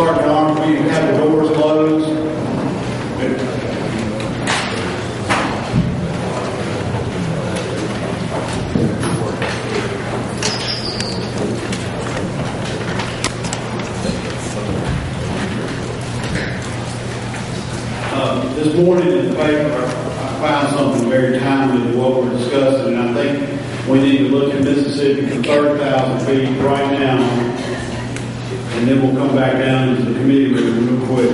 Sergeant Arms, we have the doors closed. This morning in the paper, I found something very timely to what we're discussing, and I think we need to look at Mississippi for 30,000 feet right now, and then we'll come back down into the committee room real quick.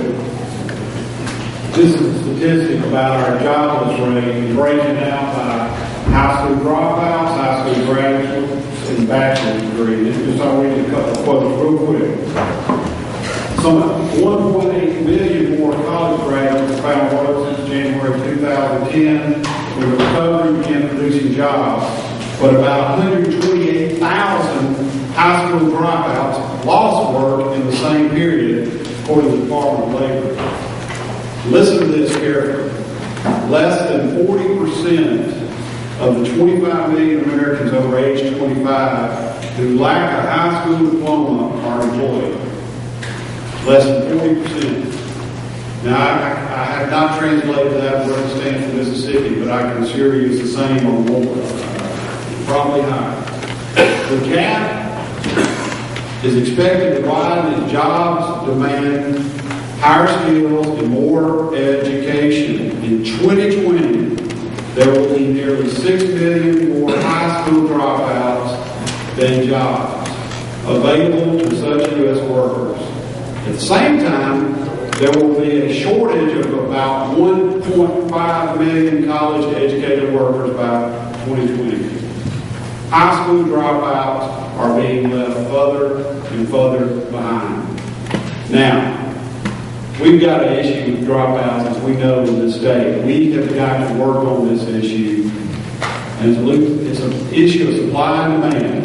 This is a statistic about our jobless rate, breaking out by high school dropouts, high school graduates, and bachelor's degrees. Just I'll read a couple of quotes real quick. Some 1.8 million more college graduates found work since January 2010 when the recovery began producing jobs, but about 128,000 high school dropouts lost work in the same period, according to the Department of Labor. Listen to this carefully. Less than 40% of the 25 million Americans over age 25 who lack a high school diploma are employed. Less than 40%. Now, I have not translated that where it stands for Mississippi, but I can assure you it's the same or more. Probably higher. The gap is expected to widen as jobs demand higher skills and more education. In 2020, there will be nearly 6 million more high school dropouts than jobs available to such U.S. workers. At the same time, there will be a shortage of about 1.5 million college-educated workers by 2020. High school dropouts are being left further and further behind. Now, we've got an issue with dropouts, as we know in this state. We have got to work on this issue. And it's an issue of supply and demand.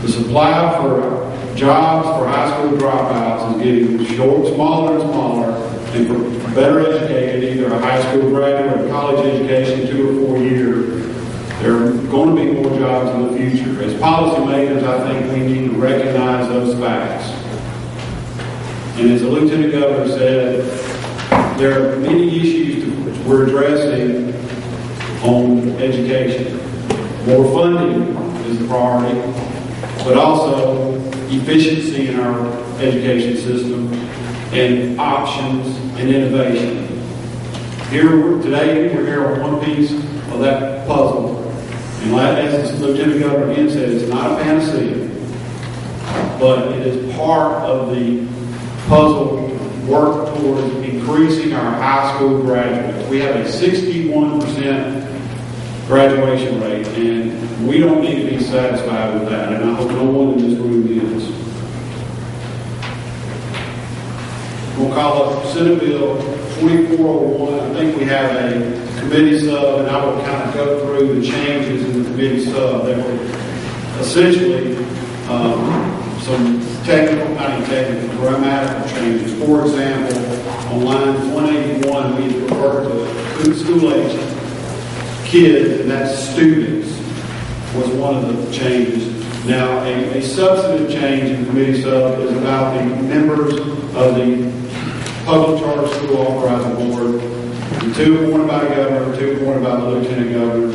The supply for jobs for high school dropouts is getting smaller and smaller, and for better educated, either a high school graduate or college education, 2 or 4 years, there are going to be more jobs in the future. As policymakers, I think we need to recognize those facts. And as the Lieutenant Governor said, there are many issues we're addressing on education. More funding is the priority, but also efficiency in our education system and options and innovation. Today, we're here on one piece of that puzzle. And as the Lieutenant Governor again said, it's not a panacea, but it is part of the puzzle to work towards increasing our high school graduates. We have a 61% graduation rate, and we don't need to be satisfied with that, and I hope no one in this room is. We'll call up Senate Bill 2401. I think we have a committee sub, and I will kind of go through the changes in the committee sub that were essentially some grammatical changes. For example, on line 181, we refer to school-age kids, and that's students, was one of the changes. Now, a substantive change in the committee sub is about the members of the Public Charter School Authorizing Board. The 2 appointed by the governor, 2 appointed by the lieutenant governor,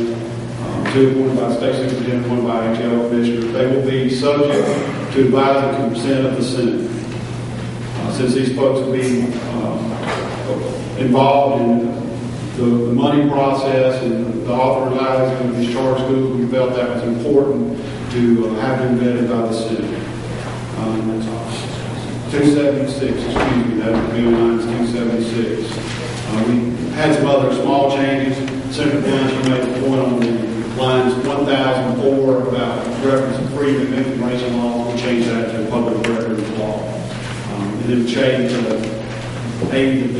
2 appointed by the state superintendent, 1 by HL commissioners. They will be subject to advisory consent of the Senate. Since these folks will be involved in the money process and the authorizing of these charter schools, we felt that was important to have them vetted by the Senate. 276, excuse me, that would be on lines 276. We had some other small changes. Senator Blanche, you made the point on the lines 1004 about reference to freedom of information law. We changed that to public records law. And then change A to B,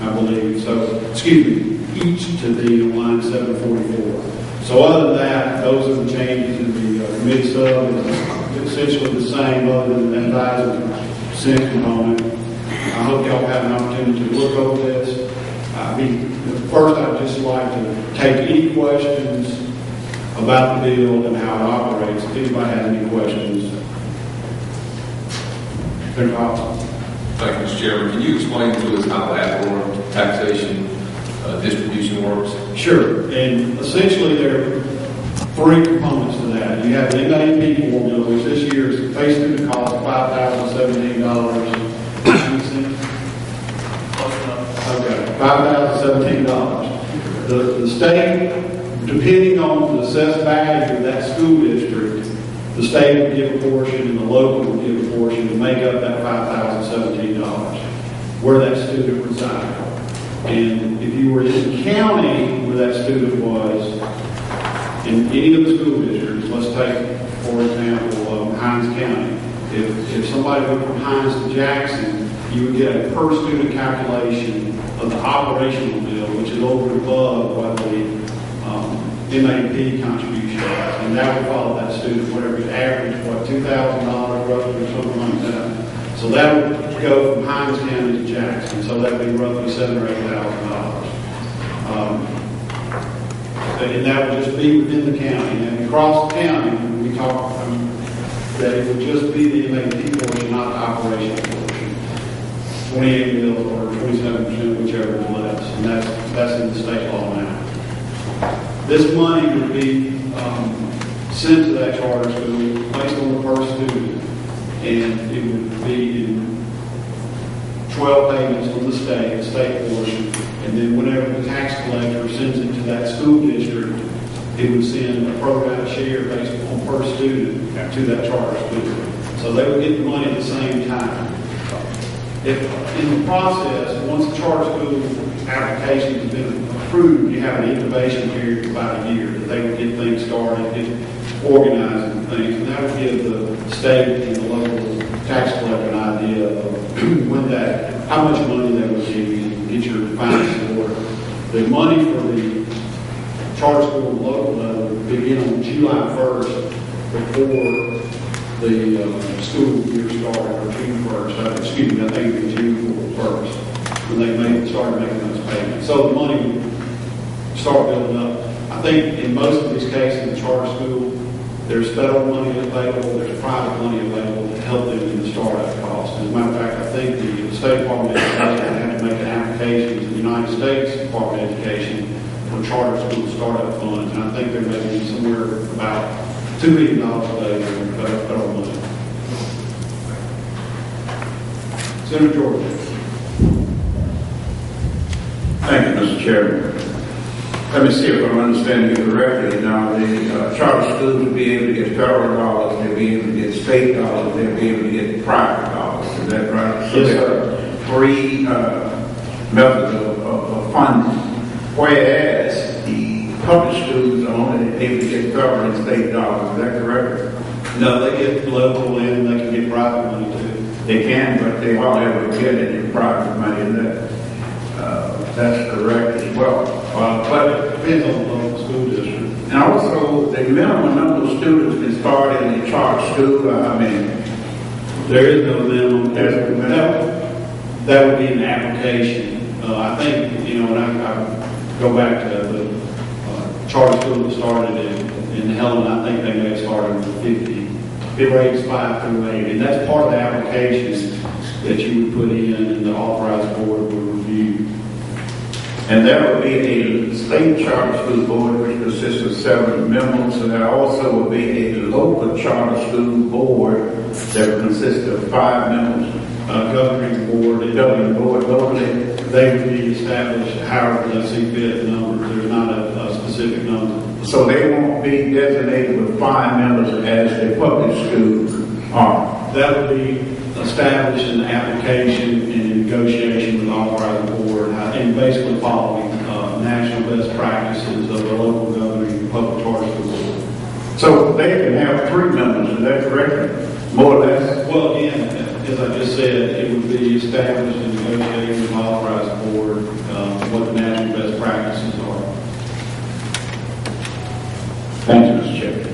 I believe. So, excuse me, each to D on line 744. So other than that, those are the changes in the committee sub. It's essentially the same other than the advisory consent component. I hope y'all have an opportunity to look over this. First, I'd just like to take any questions about the bill and how it operates. If anybody has any questions, they're awesome. Thank you, Mr. Chairman. Can you explain to us how the ad valorem taxation distribution works? Sure. And essentially, there are three components to that. You have the MAP formula, which this year is face student cost of $5,017. Okay, $5,017. The state, depending on the assessed value of that school district, the state would give a portion and the local would give a portion to make up that $5,017 where that student resided. And if you were in the county where that student was, in any of the school districts, let's take, for example, Hinds County. If somebody went from Hinds to Jackson, you would get a per student calculation of the operational bill, which is over and above what the MAP contribution is. And that would follow that student, whatever the average, $2,000 roughly or something like that. So that would go from Hinds County to Jackson. So that would be roughly $7,000 or $8,000. And that would just be within the county. And across the county, we talk that it would just be the MAP portion, not the operational portion. 28 mils or 27%, whichever is less. And that's in the state law now. This money would be sent to that charter school based on the per student. And it would be in 12 payments from the state portion. And then whenever the tax collector sends it to that school district, it would send a pro rata share based on per student to that charter school. So they would get the money at the same time. If in the process, once the charter school application has been approved, you have an incubation period for about a year that they would get things started, get organized and things, and that would give the state and the local tax collector an idea of when how much money they would give you and get your finances in order. The money for the charter school and local level would begin on July 1st before the school year started, or June 1st. Excuse me, I think it was June 1st when they started making those payments. So the money would start building up. I think in most of these cases in the charter school, there's federal money available, there's private money available to help them in the startup costs. As a matter of fact, I think the State Department of Education had to make an application to the United States Department of Education for charter school startup funds, and I think there may be somewhere about $2 million a day in federal money. Senator George. Thank you, Mr. Chairman. Let me see if I'm understanding you correctly. Now, the charter schools will be able to get federal dollars, they'll be able to get state dollars, they'll be able to get private dollars. Is that right? So yes, there are three methods of funding, whereas the public schools are only able to get federal and state dollars. Is that correct? No, they get local and they can get private money too. They can, but they hardly ever get any private money. That's correct as well. But it depends on the local school district. And also, the minimum number of students can start in the charter school. There is no minimum. There's no minimum. That would be an application. I think, when I go back to the charter school that started in Helen, I think they may have started with 50. Grades 5 through 8. And that's part of the application that you would put in and the authorized board would review. And there will be a state charter school board which consists of 7 members, and there also will be a local charter school board that will consist of 5 members. Governing board locally, they would be established however they see fit numbers. There's not a specific number. So they won't be designated with 5 members as the public schools are. That would be established in the application and in negotiation with the authorizing board and basically following national best practices of the local governing public charter school board. So they can have 3 members, is that correct? More or less? Well, again, as I just said, it would be established and negotiated with the authorizing board what the national best practices are. Thank you, Mr. Chairman.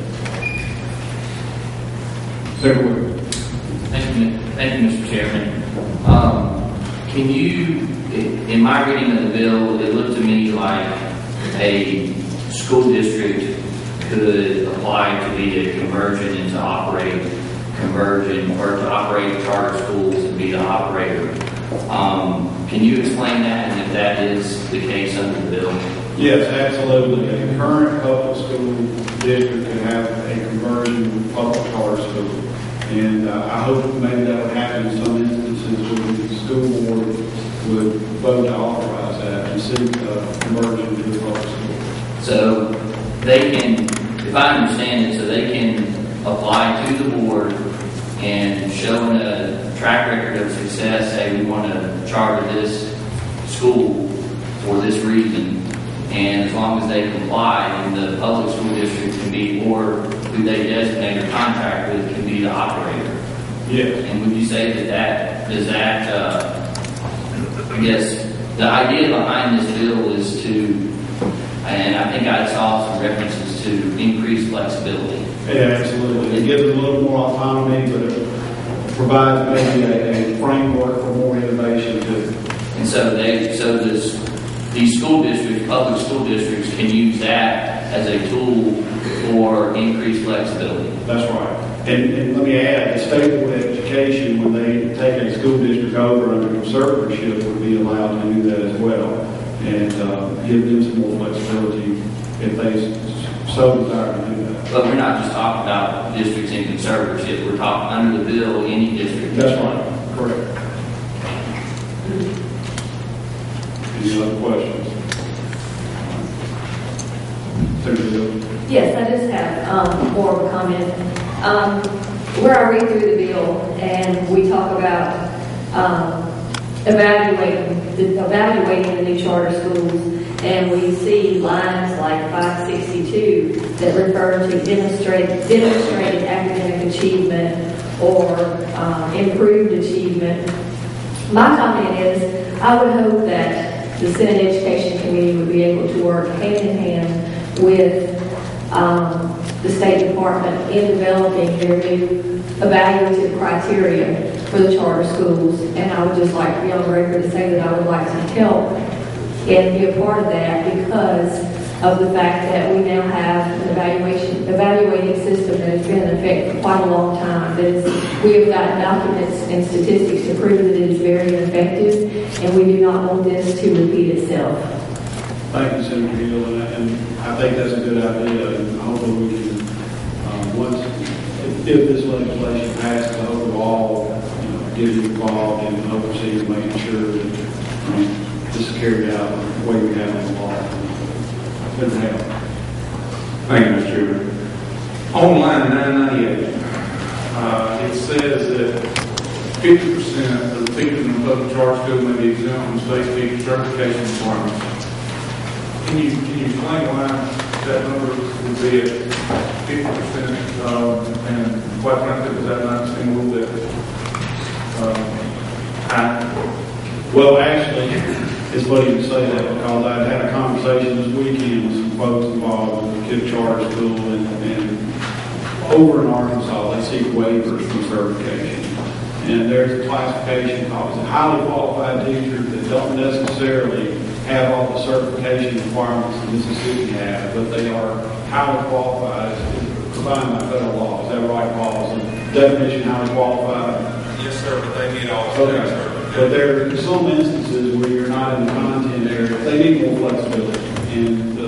Secretary. Thank you, Mr. Chairman. Can you, in my reading of the bill, it looked to me like a school district could apply to be a conversion and to operate conversion or to operate charter schools and be be the operator. Can you explain that, and if that is the case under the bill? Yes, absolutely. A current public school district can have a conversion to public charter school. And I hope maybe that would happen in some instances where the school board would vote to authorize that and seek conversion to a public school. So they can, if I understand it, so they can apply to the board and show a track record of success, say we want to charter this school for this reason, and as long as they comply, then the public school district can be, or who they designate or contract with can be the operator. Yes. And would you say does that, I guess, the idea behind this bill is to, and I think I saw some references to increase flexibility. Yeah, absolutely. It gives them a little more autonomy, but it provides maybe a framework for more innovation too. And so these school districts, public school districts, can use that as a tool for increased flexibility. That's right. And let me add, the state board of education, when they take a school district over under conservatorship, would be allowed to do that as well, and give them some more flexibility if they so desire to do that. But we're not just talking about districts in conservatorship. We're talking under the bill, any district. That's right. Correct. Any other questions? Yes, I just have more of a comment. Where I read through the bill and we talk about evaluating the new charter schools, and we see lines like 562 that refer to demonstrated academic achievement or improved achievement. My comment is, I would hope that the Senate Education Committee would be able to work hand in hand with the State Department in developing their new evaluative criteria for the charter schools. And I would just like to be on the record to say that I would like to help and be a part of that, because of the fact that we now have an evaluating system that has been in effect for quite a long time. We have got documents and statistics to prove that it is very effective, and we do not want this to repeat itself. Thank you, Senator Hill, and I think that's a good idea, and hopefully we can, if this legislation passes, I hope we'll all, get involved and oversee and making sure that this is carried out the way we have in the law. Good to have. Thank you, Mr. Chairman. On line 998, it says that 50% of the teachers in the public charter school may be exempt from state teacher certification requirements. Can you explain why that number would be at 50%? And quite frankly, does that not seem a little bit high? Well, actually, it's funny to say that, because I had a conversation this weekend with some folks involved with the Kid Charter School, and over in Arkansas, they seek waivers from certification. And there's a classification called highly qualified teachers that don't necessarily have all the certification requirements that Mississippi has, but they are highly qualified as provided by federal law. Is that right, Paul? Is the definition highly qualified? Yes, sir, but they need all the Okay. But there are some instances where you're not in the content area. They need more flexibility. And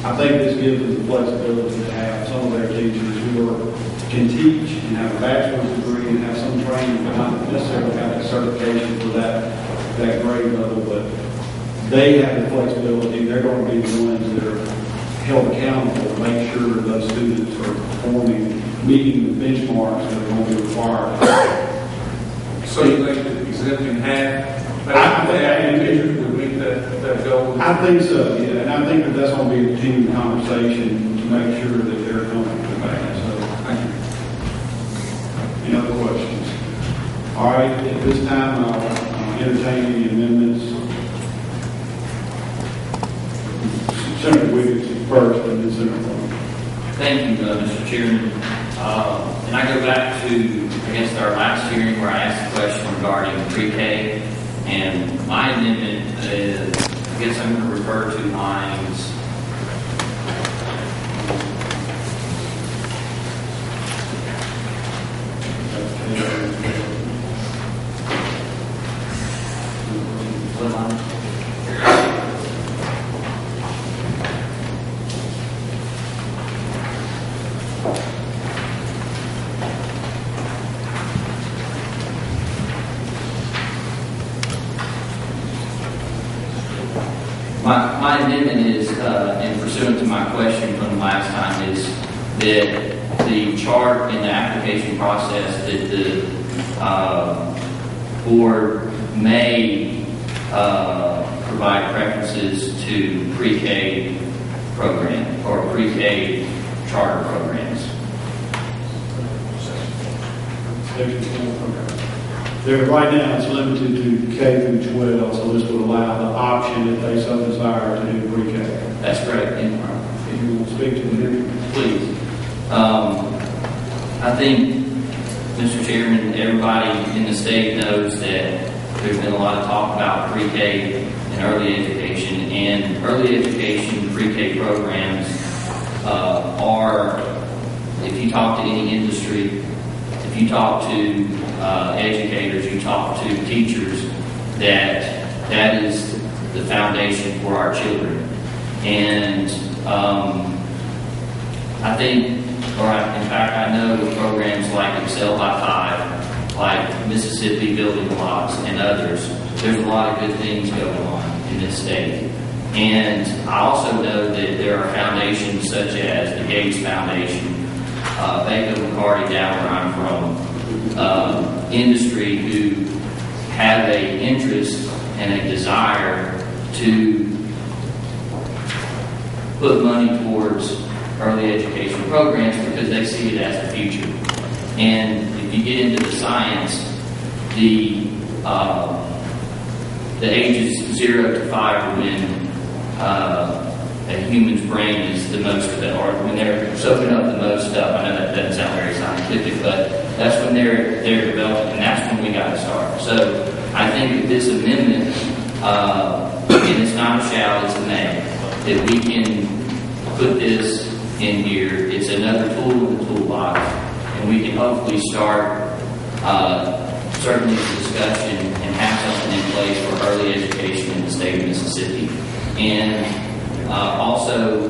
I think this gives them the flexibility to have some of their teachers who can teach and have a bachelor's degree and have some training, but not necessarily have a certification for that grade level. But they have the flexibility. They're going to be the ones that are held accountable to make sure those students are performing, meeting the benchmarks that are going to be required. So you think that exempting half, teachers would meet that goal? I think so, yeah, and I think that that's going to be a continuing conversation to make sure that they're comfortable with that. So, thank you. Any other questions? All right, at this time, I'll entertain any amendments. Senator Wiggins first, and then Senator Flynn. Thank you, Mr. Chairman. And I go back to, I guess, our last hearing where I asked a question regarding pre-K, and my amendment is, I guess I'm going to refer to lines 998. My amendment is, and pursuant to my question from the last time, is that the chart in the application process that the board may provide preferences to pre-K program or pre-K charter programs. There, right now, it's limited to K through 12, so this would allow the option if they so desire to do pre-K. That's correct. If you want to speak to them, Please. I think, Mr. Chairman, everybody in the state knows that there's been a lot of talk about pre-K and early education, and early education pre-K programs are, if you talk to any industry, if you talk to educators, you talk to teachers, that is the foundation for our children. And I think, in fact, I know programs like Excel by 5, like Mississippi Building Blocks and others, there's a lot of good things going on in this state. And I also know that there are foundations such as the Gates Foundation, Baker McCarty down where I'm from, industry who have an interest and a desire to put money towards early education programs because they see it as the future. And if you get into the science, the ages 0 to 5 are when a human's brain is the most, or when they're soaking up the most stuff. I know that doesn't sound very scientific, but that's when they're developing, and that's when we got to start. So I think that this amendment, and it's not a shall, it's a may, that we can put this in here. It's another tool in the toolbox, and we can hopefully start certainly the discussion and have something in place for early education in the state of Mississippi. And also,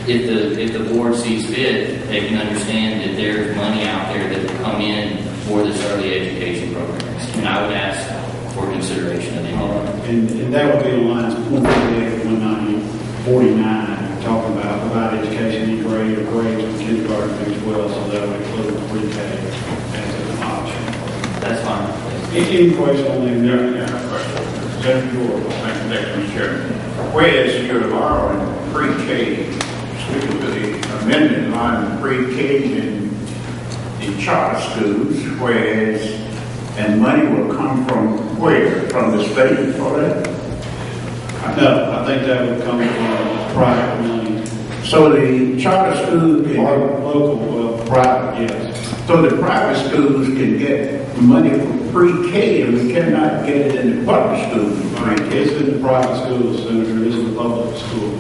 if the board sees fit, they can understand that there's money out there that will come in for this early education programs. And I would ask for consideration of the and that would be on lines 148 and 149, talking about provide education in grade or grades from kindergarten through 12, so that would include pre-K as an option. That's fine. Any question on the Yeah, Senator George, thank you, Mr. Chairman. Whereas you're allowing pre-K, excuse me, the amendment line pre-K in the charter schools, whereas, and money will come from where? From the state for that? No, I think that would come from private money. So the charter schools can, Or local, well, private, yes. so the private schools can get money for pre-K, and we cannot get it in the public schools for pre-K. It's in the private schools, Senator, it's in the public school.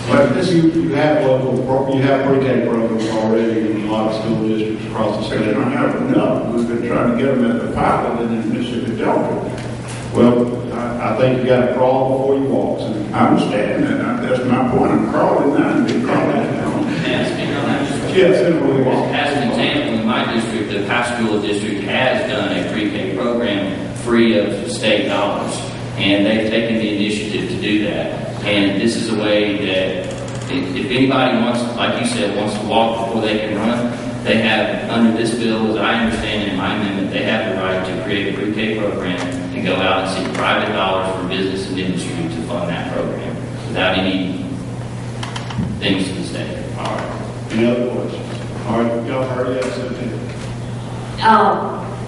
But this, you have you have pre-K programs already in a lot of school districts across the They state. don't have enough. We've been trying to get them at the pilot and in Mississippi Delta. Well, I think you got to crawl before you walk, Senator. I understand that. That's my point. I'm crawling now and be crawling now. May I speak on that, Mr. Chairman? Yes, Senator, we walk. As an example, in my district, the Pascagoula district has done a pre-K program free of state dollars, and they've taken the initiative to do that. And this is a way that if anybody wants, like you said, wants to walk before they can run, they have, under this bill, as I understand it in my amendment, they have the right to create a pre-K program and go out and seek private dollars from business and industry to fund that program without any things to the state. All right. Any other questions? All right, y'all heard that, Senator?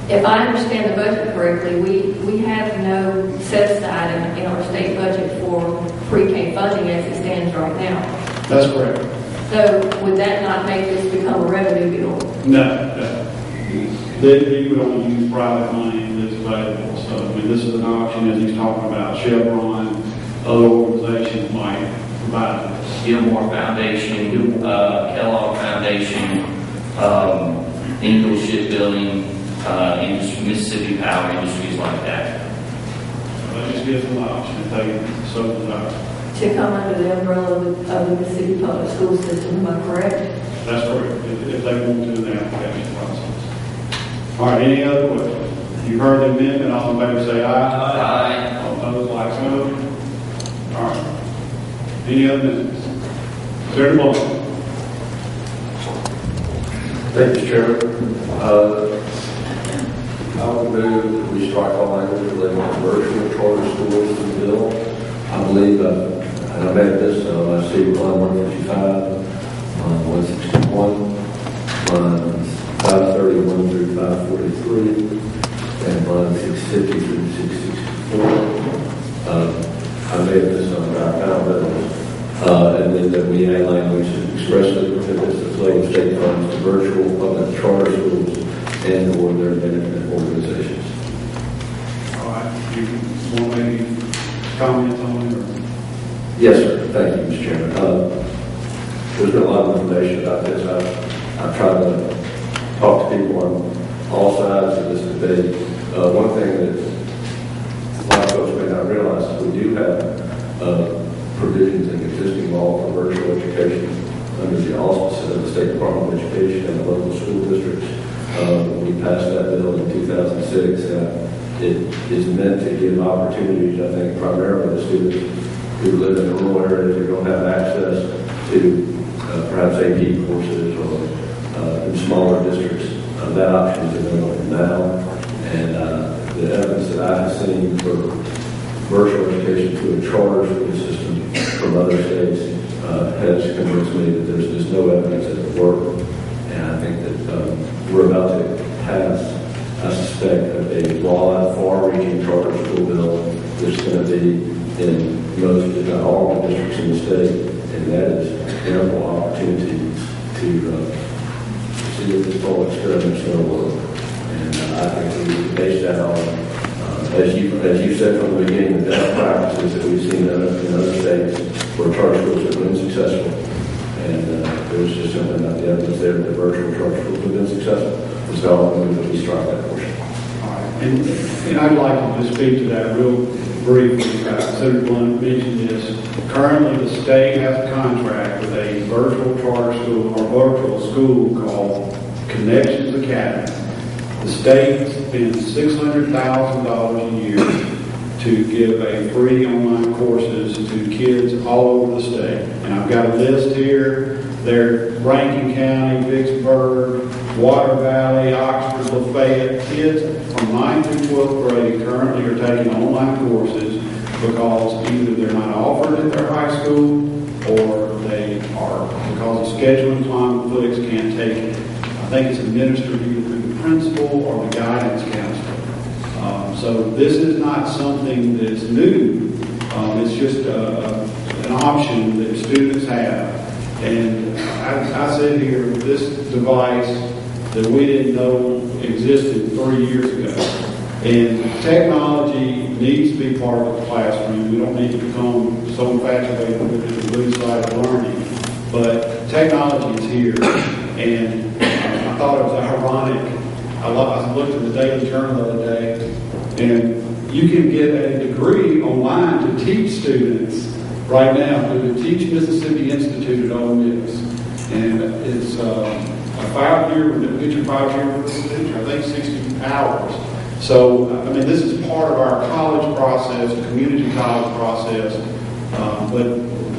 If I understand the budget correctly, we have no set aside in our state budget for pre-K funding as it stands right now. That's correct. So would that not make this become a revenue bill? No. Then you would only use private money that's available. So, I mean, this is an option, as he's talking about, Chevron, other organizations might provide this. Gilmore Foundation, Kellogg Foundation, Ingalls Shipbuilding, Mississippi Power Industries like that. So that just gives them an option if they so desire. To come under the umbrella of the Mississippi Public School System, am I correct? That's correct, if they want to in the application process. All right, any other questions? You heard the amendment, all in favor say aye. Aye. All opposed, like so. Any other business? Senator Blunt. Thank you, Chairman. I would move that we strike all language relating to virtual charter schools in the bill. I believe, and I made this, I see line 155, 161, lines 531 through 543, and line 650 through 664. I made this on our town bills. And then that we add language that expressly prohibits the flow of state funds to virtual public charter schools and or their benefit organizations. All right, you want to make any comments on it? Or? Yes, sir. Thank you, Mr. Chairman. There's been a lot of information about this. I've tried to talk to people on all sides of this debate. One thing that a lot of folks may not realize is we do have provisions in existing law for virtual education under the auspices of the State Department of Education and the local school districts. We passed that bill in 2006. It is meant to give opportunities, I think, primarily to students who live in rural areas who don't have access to perhaps AP courses or in smaller districts. That option is available now. And the evidence that I have seen for virtual education through a charter school system from other states has convinced me that there's just no evidence that it worked. And I think that we're about to pass, I suspect, a broad, far-reaching charter school bill that's going to be in most, if not all, the districts in the state. And that is ample opportunity to see if this whole experiment's going to work. And I think we need to base that on as you said from the beginning, the best practices that we've seen in other states where charter schools have been successful. And there's just simply not the evidence there that the virtual charter schools have been successful. So I'm going to we strike that portion. All right. And I'd like to just speak to that real briefly. Senator Blunt mentioned this. Currently, the state has a contract with a virtual charter school or virtual school called Connections Academy. The state spends $600,000 a year to give a free online courses to kids all over the state. And I've got a list here. They're Rankin County, Vicksburg, Water Valley, Oxford, Lafayette. Kids from 9th through 12th grade currently are taking online courses because either they're not offered at their high school or they are, because of scheduling conflicts, can't take it. I think it's administered either through the principal or the guidance counselor. So this is not something that's new. It's just an option that students have. And I said here, this device that we didn't know existed 3 years ago. And technology needs to be part of the classroom. We don't need to become so infatuated with the blue side of learning. But technology is here. And I thought it was ironic. I looked at the Daily Journal the other day, and you can get a degree online to teach students right now through the Teach Mississippi Institute at Ole Miss. And it's a 5-year, get your 5-year teacher, I think 60 hours. So, I mean, this is part of our college process, community college process. But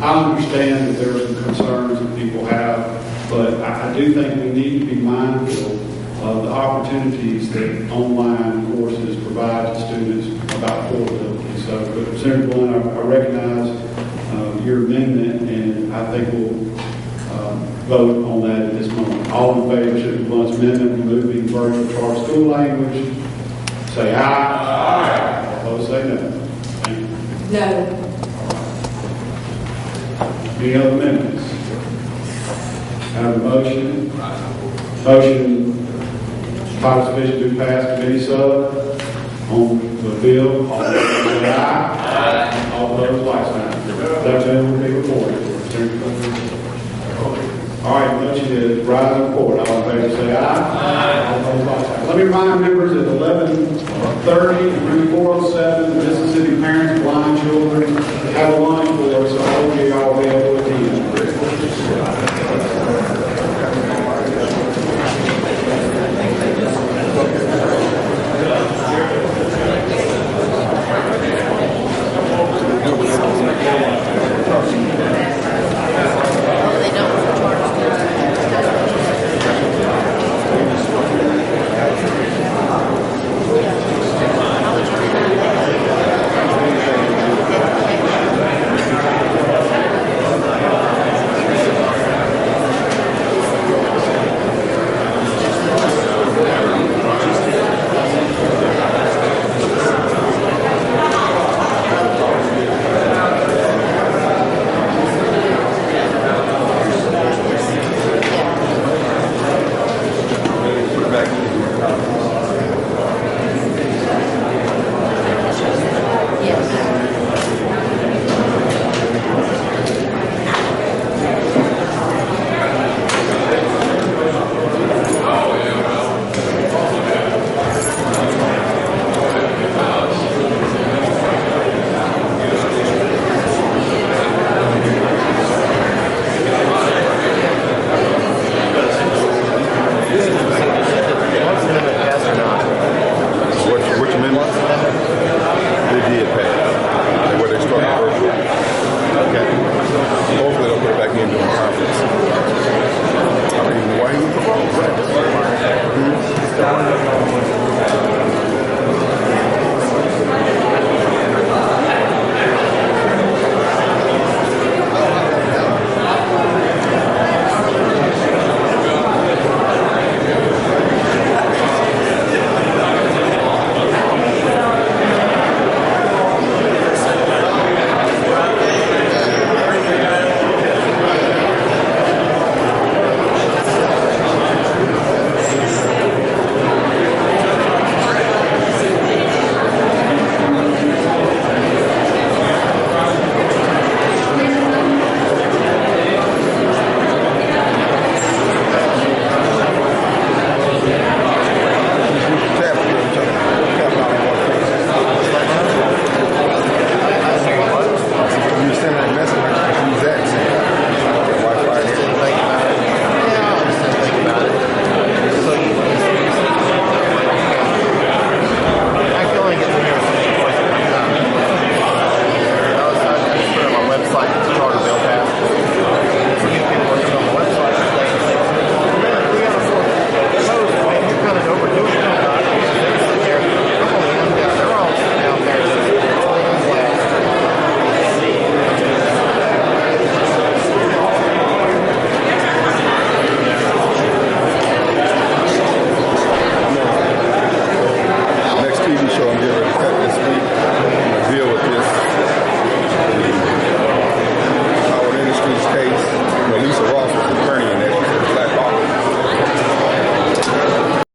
I understand that there are some concerns that people have. But I do think we need to be mindful of the opportunities that online courses provide to students about portability. So, Senator Blunt, I recognize your amendment, and I think we'll vote on that at this moment. All in favor of Senator Blunt's amendment removing virtual charter school language, say aye. Aye. All opposed, say no. Thank you. No. Any other amendments? I have a motion. Motion, final sufficient to pass committee sub on the bill. All in favor, say aye. Aye. All opposed, like sign. That bill will be reported. All right, motion is rise and report. All in favor, say aye. Aye. All opposed, like sign. Let me remind members at 11:30 and room 407, the Mississippi Parents of Blind Children have a lunch for us. So I hope you all will be able